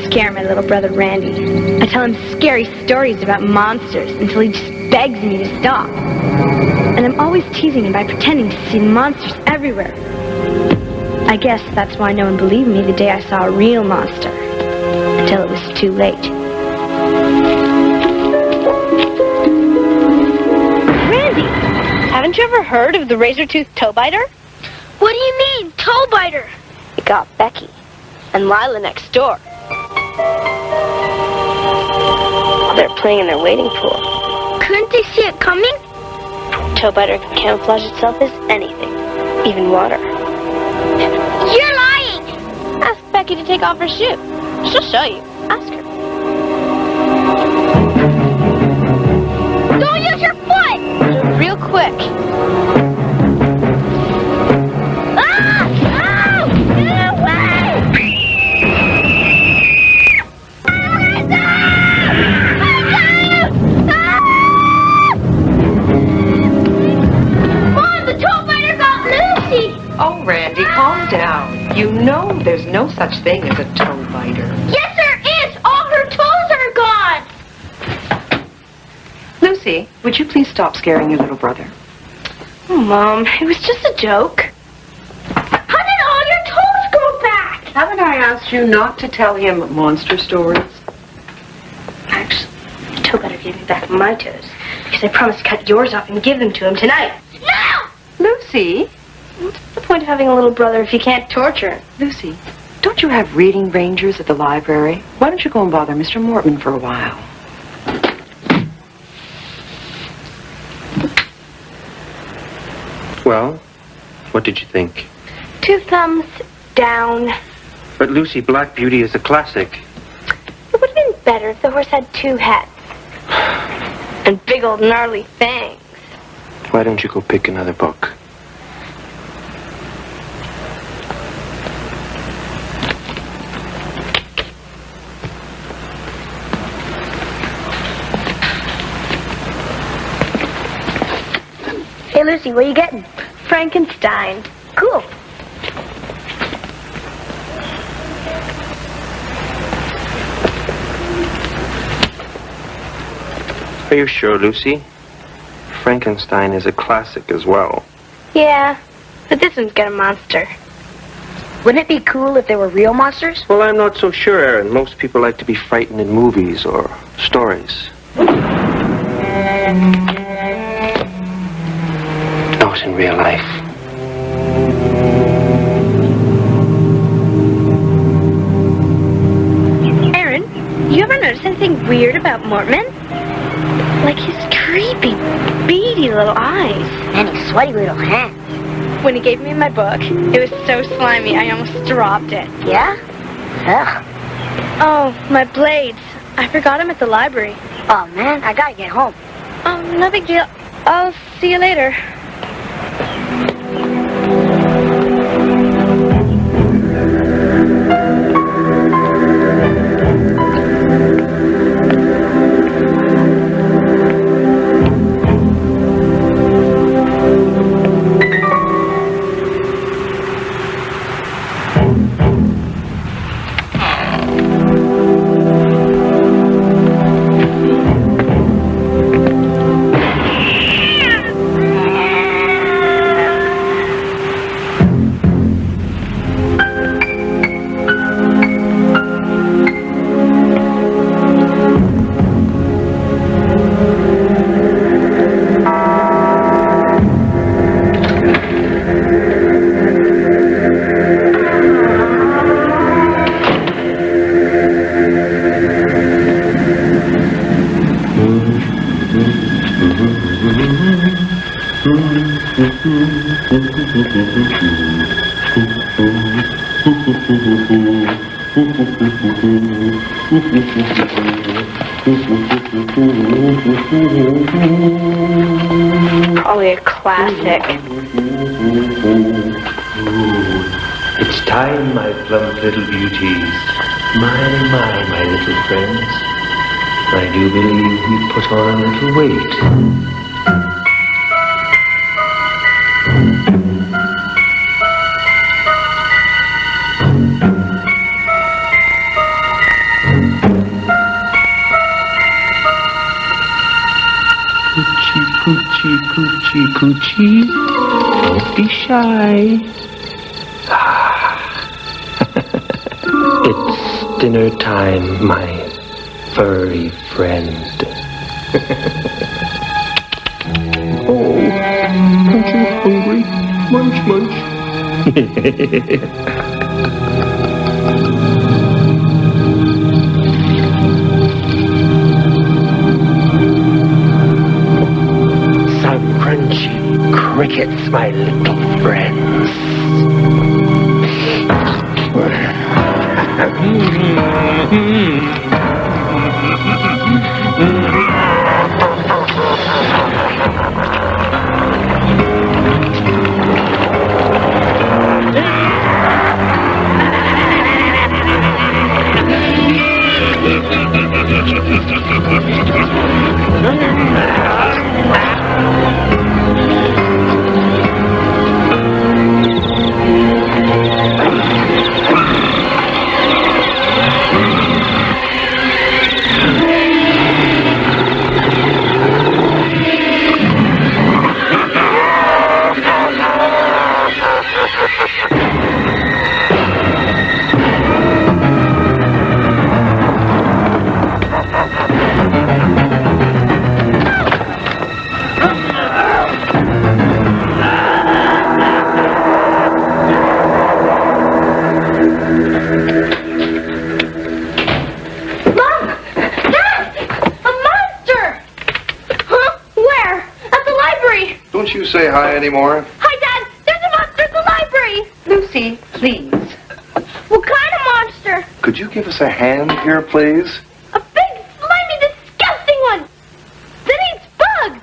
scare my little brother Randy. I tell him scary stories about monsters until he just begs me to stop. And I'm always teasing him by pretending to see monsters everywhere. I guess that's why no one believed me the day I saw a real monster. Until it was too late. Randy, haven't you ever heard of the razor-toothed toe biter? What do you mean, toe biter? It got Becky and Lila next door. They're playing in their wading pool. Couldn't they see it coming? Toe biter can camouflage itself as anything, even water. You're lying! Ask Becky to take off her shoe. She'll show you. Ask her. Don't use your foot! Do it real quick. Ah! Oh! Get away! Mom, the toe biter got Lucy! Oh, Randy, calm down. You know there's no such thing as a toe biter. Yes, there is! All her toes are gone! Lucy, would you please stop scaring your little brother? Oh, Mom, it was just a joke. How did all your toes grow back? Haven't I asked you not to tell him monster stories? Actually, the toe biter gave me back my toes because I promised to cut yours off and give them to him tonight. No! Lucy? What's the point of having a little brother if you can't torture him? Lucy, don't you have reading rangers at the library? Why don't you go and bother Mr. Mortman for a while? Well, what did you think? 2 thumbs down. But Lucy, Black Beauty is a classic. It would have been better if the horse had 2 heads. And big old gnarly fangs. Why don't you go pick another book? Hey, Lucy, what are you getting? Frankenstein. Cool. Are you sure, Lucy? Frankenstein is a classic as well. Yeah, but this one's got a monster. Wouldn't it be cool if they were real monsters? Well, I'm not so sure, Aaron. Most people like to be frightened in movies or stories. Not in real life. Aaron, you ever notice anything weird about Mortman? Like his creepy, beady little eyes. And his sweaty little hands. When he gave me my book, it was so slimy I almost dropped it. Yeah? Ugh. Oh, my blades. I forgot them at the library. Oh, man, I gotta get home. Oh, no big deal. I'll see you later. Probably a classic. It's time, my plump little beauties. My little friends. I do believe we put on a little weight. Coochie, coochie, coochie. Don't be shy. It's dinner time, my furry friend. Oh, aren't you hungry? Munch, munch. Some crunchy crickets, my little friends. Don't you say hi anymore? Hi, Dad. There's a monster at the library. Lucy, please. What kind of monster? Could you give us a hand here, please? A big, slimy, disgusting one. That eats bugs.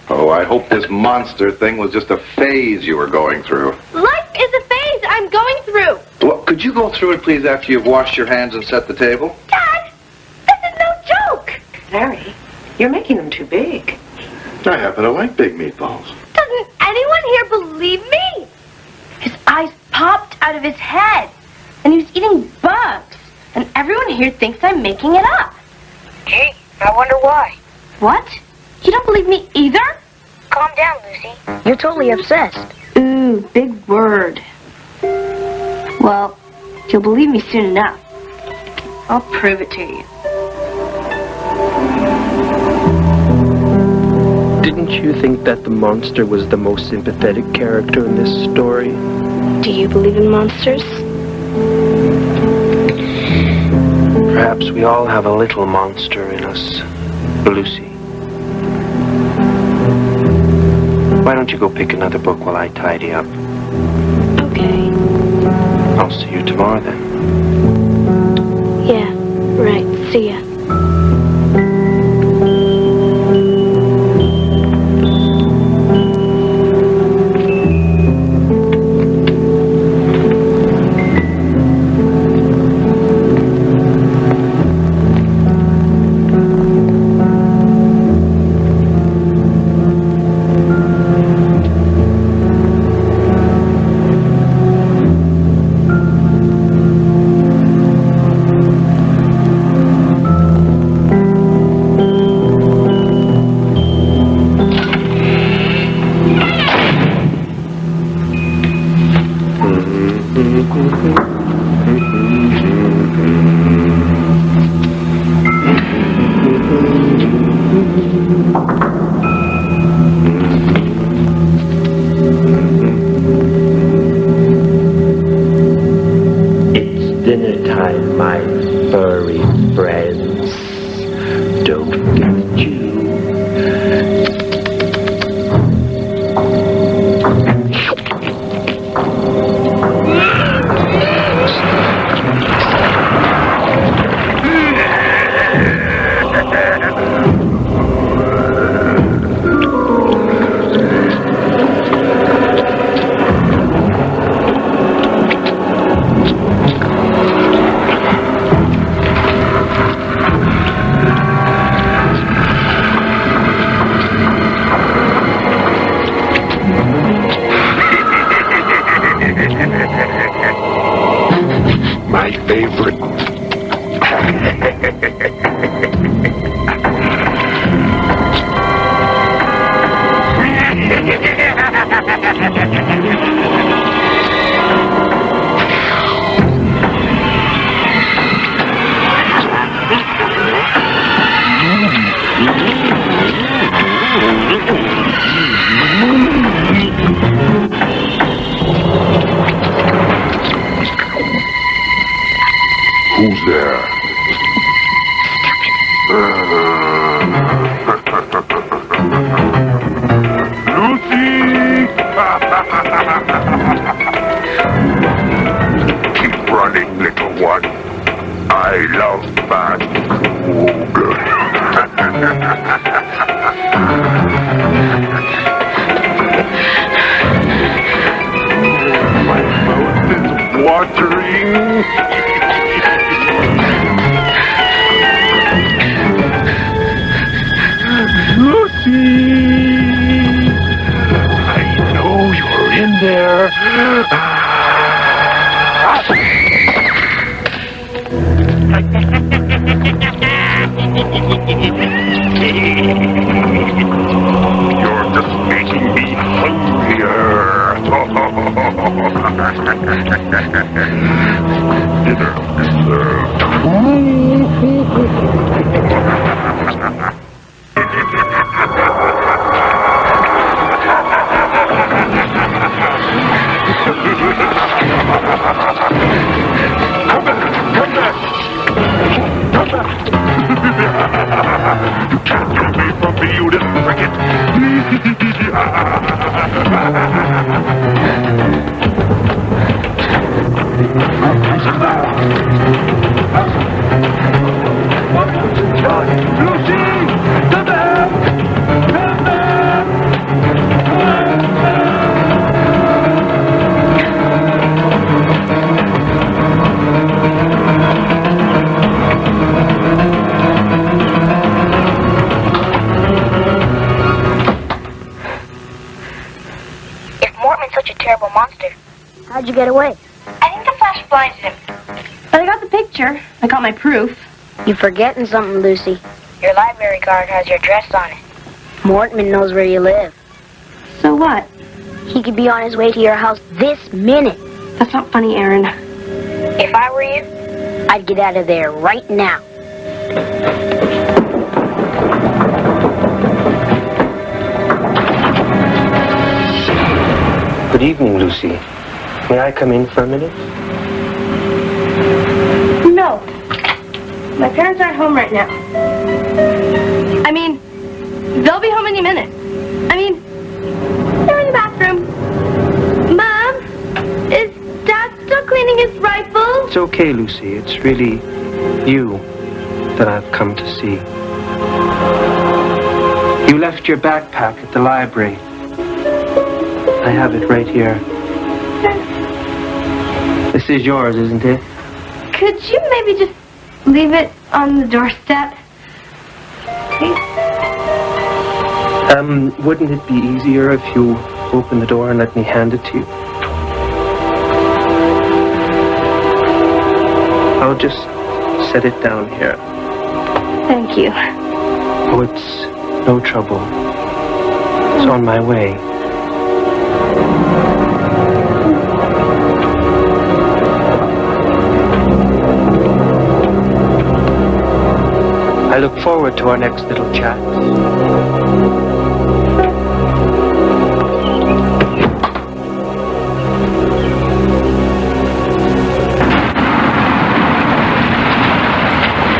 Oh, I hope this monster thing was just a phase you were going through. Life is a phase I'm going through. Well, could you go through it, please, after you've washed your hands and set the table? Dad, this is no joke. Harry, you're making them too big. I happen to like big meatballs. Doesn't anyone here believe me? His eyes popped out of his head, and he was eating bugs. And everyone here thinks I'm making it up. Gee, I wonder why. What? You don't believe me either? Calm down, Lucy. You're totally obsessed. Ooh, big word. Well, you'll believe me soon enough. I'll prove it to you. Didn't you think that the monster was the most sympathetic character in this story? Do you believe in monsters? Perhaps we all have a little monster in us, Lucy. Why don't you go pick another book while I tidy up? Okay. I'll see you tomorrow then. Yeah, right. See ya. My mouth is watering. Lucy! I know you're in there. You're just making me hungrier. Dinner is served. Come back! Come back! Come back! You can't get away from me, you little cricket! Lucy! Come back! Come back! If Mortman's such a terrible monster, how'd you get away? I think the flash blinded him. But I got the picture. I got my proof. You're forgetting something, Lucy. Your library card has your address on it. Mortman knows where you live. So what? He could be on his way to your house this minute. That's not funny, Aaron. If I were you, I'd get out of there right now. Good evening, Lucy. May I come in for a minute? No. My parents aren't home right now. I mean, they'll be home any minute. I mean, they're in the bathroom. Mom, is Dad still cleaning his rifle? It's okay, Lucy. It's really you that I've come to see. You left your backpack at the library. I have it right here. This is yours, isn't it? Could you maybe just leave it on the doorstep? Please? Wouldn't it be easier if you open the door and let me hand it to you? I'll just set it down here. Thank you. Oh, it's no trouble. It's on my way. I look forward to our next little chat.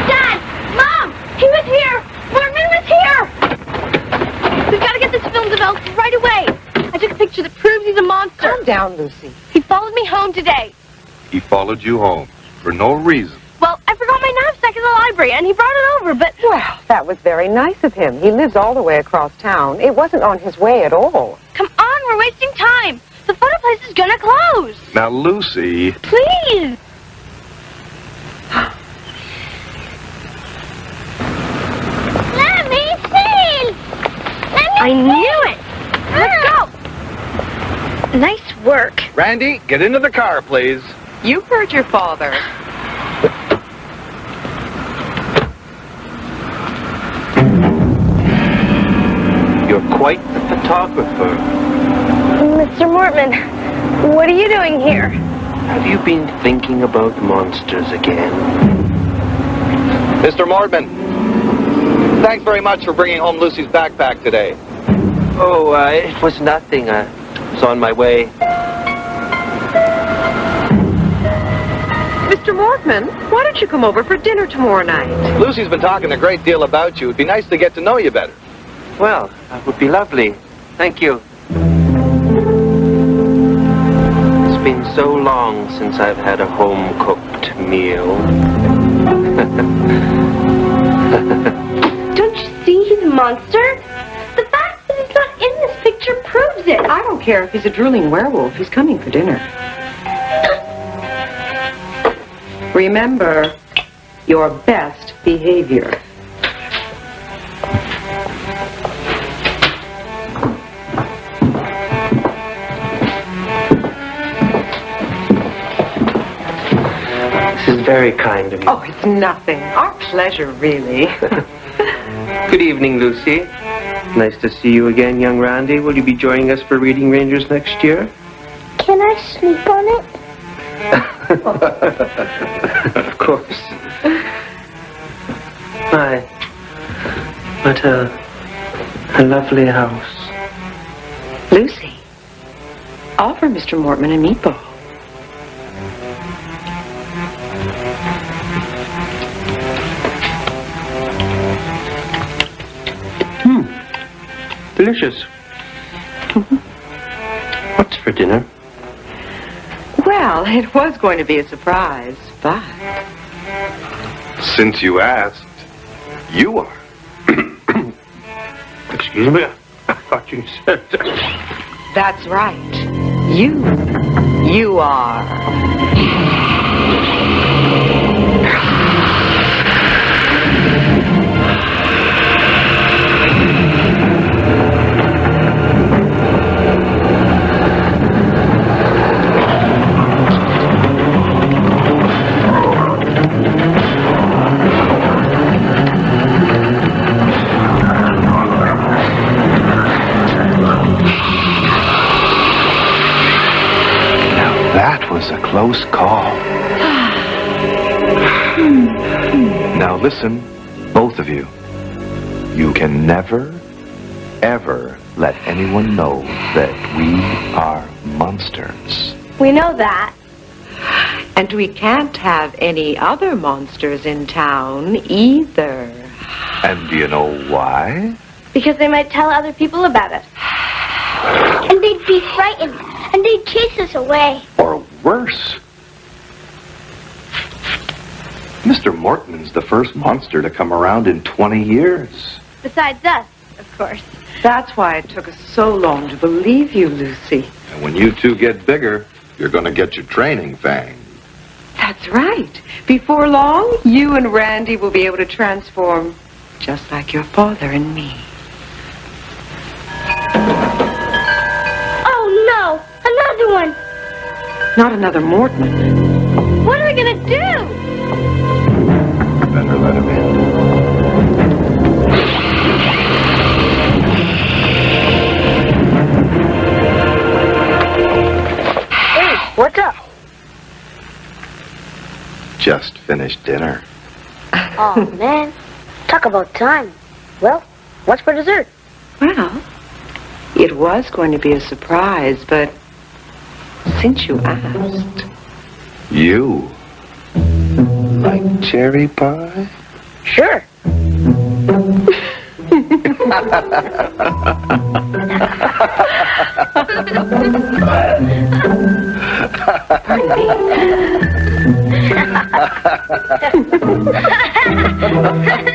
Dad! Mom! He was here! Mortman was here! We've got to get this film developed right away. I took a picture that proves he's a monster. Calm down, Lucy. He followed me home today. He followed you home for no reason. Well, I forgot my knapsack in the library, and he brought it over, but... Well, that was very nice of him. He lives all the way across town. It wasn't on his way at all. Come on, we're wasting time. The photo place is gonna close. Now, Lucy... Please. Let me see. I knew it. Let's go. Nice work. Randy, get into the car, please. You heard your father. You're quite the photographer. Mr. Mortman, what are you doing here? Have you been thinking about monsters again? Mr. Mortman, thanks very much for bringing home Lucy's backpack today. Oh, it was nothing. I was on my way. Mr. Mortman, why don't you come over for dinner tomorrow night? Lucy's been talking a great deal about you. It'd be nice to get to know you better. Well, that would be lovely. Thank you. It's been so long since I've had a home-cooked meal. monster. The fact that he's not in this picture proves it. I don't care if he's a drooling werewolf. He's coming for dinner. Remember, your best behavior. This is very kind of you. Oh, it's nothing. Our pleasure, really. Good evening, Lucy. Nice to see you again, young Randy. Will you be joining us for Reading Rangers next year? Can I sleep on it? Of course. My, what a lovely house. Lucy, offer Mr. Mortman a meatball. Delicious. What's for dinner? Well, it was going to be a surprise, but... Since you asked, you are. Excuse me? I thought you said That's right. You are. That was a close call. Now listen, both of you. You can never, ever let anyone know that we are monsters. We know that. And we can't have any other monsters in town either. And do you know why? Because they might tell other people about us. And they'd be frightened, and they'd chase us away. Or worse. Mr. Mortman's the first monster to come around in 20 years. Besides us, of course. That's why it took us so long to believe you, Lucy. And when you two get bigger, you're going to get your training fang. That's right. Before long, you and Randy will be able to transform just like your father and me. Oh, no! Another one! Not another Mortman. What are we going to do? Better let him in. Hey, what's up? Just finished dinner. Oh, man. Talk about time. Well, what's for dessert? Well, it was going to be a surprise, but since you asked... You like cherry pie? Sure. Pardon me.